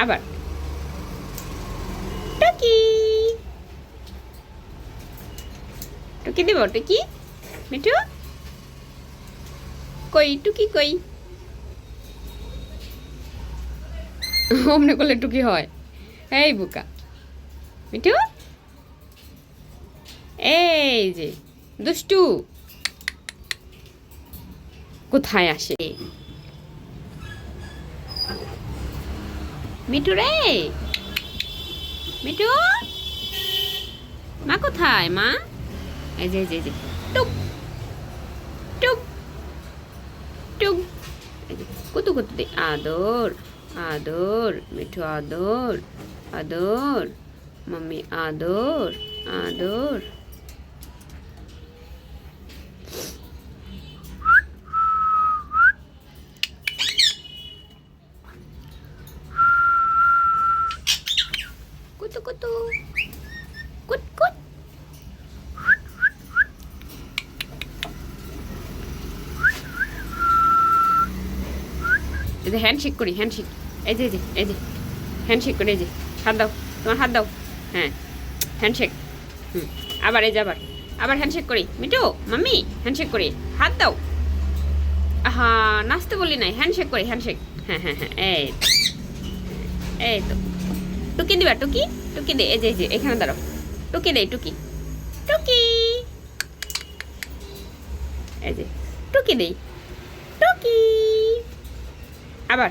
আবার টুকি টুকি দিব টুকি মিঠু কই টুকি কই অমনে করলে টুকি হয় এই বুকা মিঠু এই যে দুষ্টু কোথায় আসে মিঠু রে মিঠু মা কোথায় মা এই যে এই যে টুক টুক টুক কত কত দে আদর আদর মিঠু আদর আদর মাম্মি আদর আদর কুতু কুতু কুট কুট এই যে হ্যান্ডশেক করি হ্যান্ডশেক এই যে এই যে হ্যান্ডশেক করে এই যে হাত দাও তোমার হাত দাও হ্যাঁ হ্যান্ডশেক আবার এই যে আবার হ্যান্ডশেক করি মিঠু মাম্মি হ্যান্ডশেক করি হাত দাও হ্যাঁ নাচতে বলি নাই হ্যান্ডশেক করি হ্যান্ডশেক হ্যাঁ হ্যাঁ হ্যাঁ এই তো টুকি দিবা টুকি টুকি দে এই যে এখানে দাঁড়াও টুকি দে টুকি টুকি এই যে টুকি দেই টুকি আবার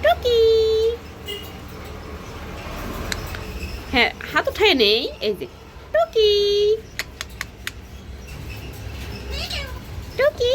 টুকি হ্যাঁ হাত উঠায় নেই এই যে টুকি টুকি